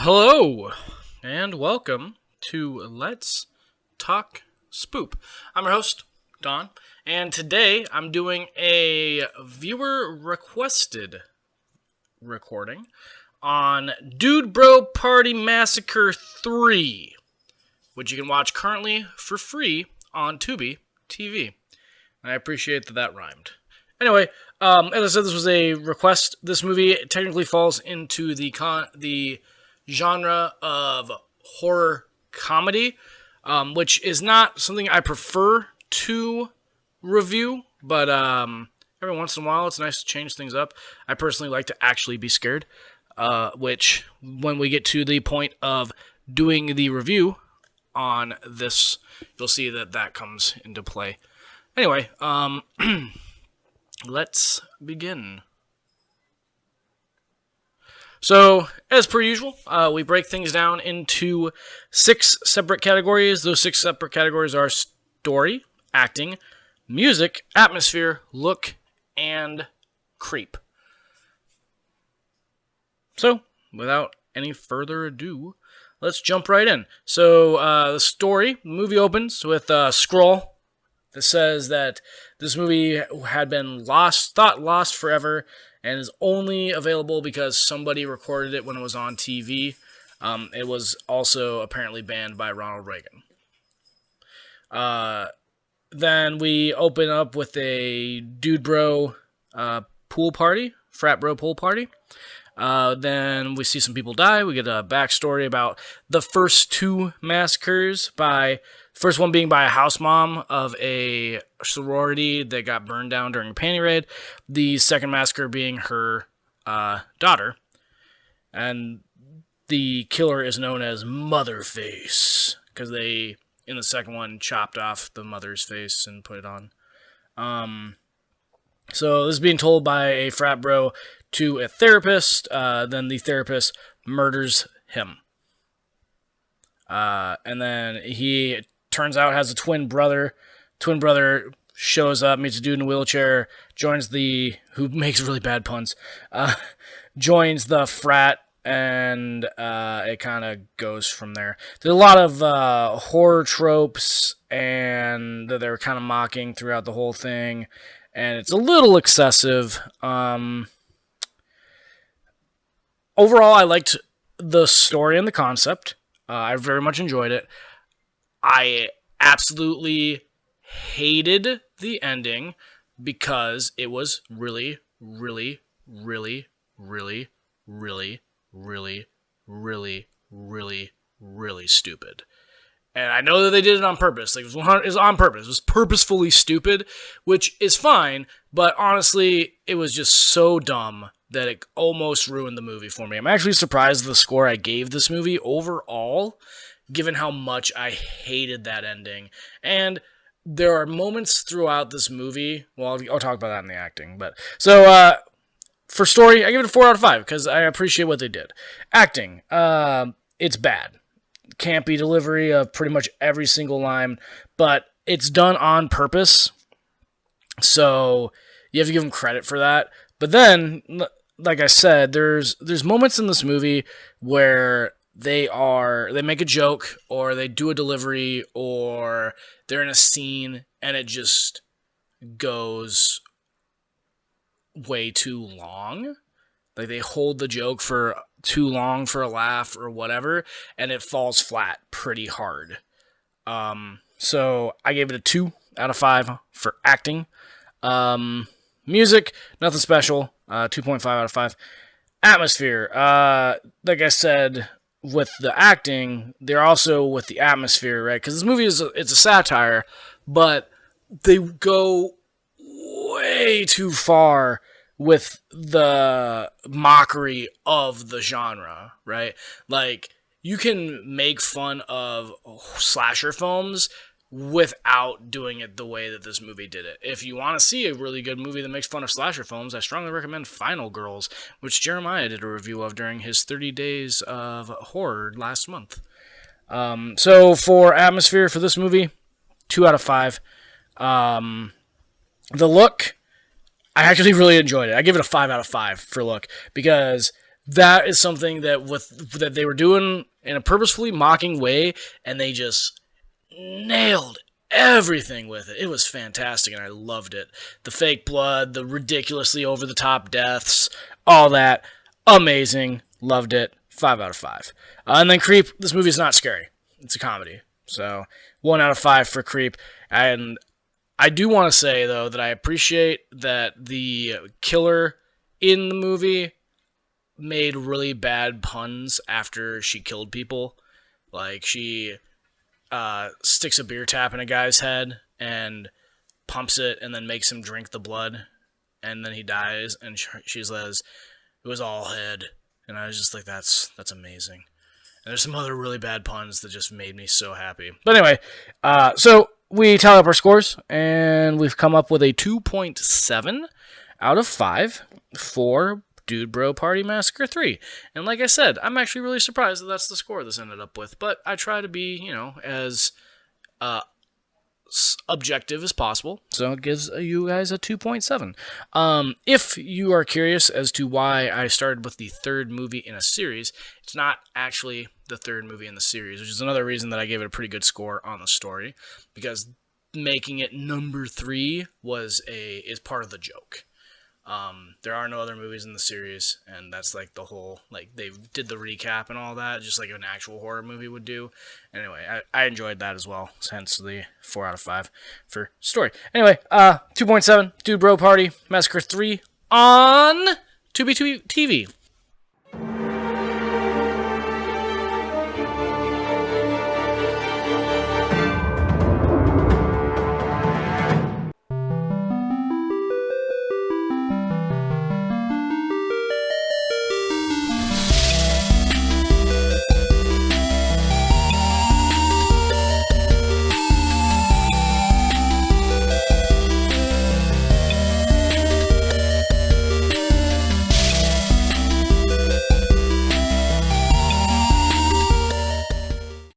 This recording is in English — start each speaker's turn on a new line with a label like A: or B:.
A: Hello, and welcome to Let's Talk Spoop. I'm your host, Don, and today I'm doing a viewer-requested recording on Dude Bro Party Massacre 3, which you can watch currently for free on Tubi TV. And I appreciate that rhymed. Anyway, as I said, this was a request. This movie technically falls into the genre of horror comedy, which is not something I prefer to review, but every once in a while it's nice to change things up. I personally like to actually be scared, which when we get to the point of doing the review on this, you'll see that comes into play. Anyway, let's begin. So, as per usual, we break things down into 6 separate categories. Those 6 separate categories are story, acting, music, atmosphere, look, and creep. So, without any further ado, let's jump right in. So, the story, the movie opens with a scroll that says that this movie had been thought lost forever, and is only available because somebody recorded it when it was on TV. It was also apparently banned by Ronald Reagan. Then we open up with a dude bro pool party, frat bro pool party. Then we see some people die. We get a backstory about the first 2 massacres first one being by a house mom of a sorority that got burned down during a panty raid. The second massacre being her daughter. And the killer is known as Motherface, because they, in the second one, chopped off the mother's face and put it on. So this is being told by a frat bro to a therapist. Then the therapist murders him. And then he turns out has a twin brother. Twin brother shows up, meets a dude in a wheelchair, who makes really bad puns, joins the frat, and it kind of goes from there. There's a lot of horror tropes, and that they're kind of mocking throughout the whole thing, and it's a little excessive. Overall, I liked the story and the concept. I very much enjoyed it. I absolutely hated the ending because it was really, really, really, really, really, really, really, really, really stupid. And I know that they did it on purpose. Like, it was on purpose. It was purposefully stupid, which is fine, but honestly, it was just so dumb that it almost ruined the movie for me. I'm actually surprised at the score I gave this movie overall, given how much I hated that ending. And there are moments throughout this movie, well, I'll talk about that in the acting, but, so, for story, I give it a 4 out of 5, because I appreciate what they did. Acting, it's bad. Campy delivery of pretty much every single line, but it's done on purpose, so you have to give them credit for that. But then, like I said, there's moments in this movie where they make a joke, or they do a delivery, or they're in a scene, and it just goes way too long. Like, they hold the joke for too long for a laugh or whatever, and it falls flat pretty hard. So I gave it a 2 out of 5 for acting. Music, nothing special, 2.5 out of 5. Atmosphere, like I said, with the acting, they're also with the atmosphere, right? Because this movie it's a satire, but they go way too far with the mockery of the genre, right? Like, you can make fun of slasher films without doing it the way that this movie did it. If you want to see a really good movie that makes fun of slasher films, I strongly recommend Final Girls, which Jeremiah did a review of during his 30 Days of Horror last month. So for atmosphere for this movie, 2 out of 5. The look, I actually really enjoyed it. I give it a 5 out of 5 for look, because that is something that they were doing in a purposefully mocking way, and they just nailed everything with it. It was fantastic, and I loved it. The fake blood, the ridiculously over the top deaths, all that, amazing. Loved it. 5 out of 5. And then Creep. This movie is not scary. It's a comedy. So 1 out of 5 for Creep. And I do want to say though that I appreciate that the killer in the movie made really bad puns after she killed people. Like she sticks a beer tap in a guy's head and pumps it and then makes him drink the blood, and then he dies, and she says, "It was all head." And I was just like, that's amazing. And there's some other really bad puns that just made me so happy. But anyway, so we tally up our scores, and we've come up with a 2.7 out of 5 for Dude Bro Party Massacre 3. And like I said, I'm actually really surprised that that's the score this ended up with. But I try to be, as objective as possible. So it gives you guys a 2.7. If you are curious as to why I started with the third movie in a series, it's not actually the third movie in the series, which is another reason that I gave it a pretty good score on the story, because making it number 3 is part of the joke. There are no other movies in the series, and that's like the whole, like, they did the recap and all that, just like an actual horror movie would do. Anyway, I enjoyed that as well, hence the 4 out of 5 for story. Anyway, 2.7, Dude Bro Party Massacre 3 on Tubi TV.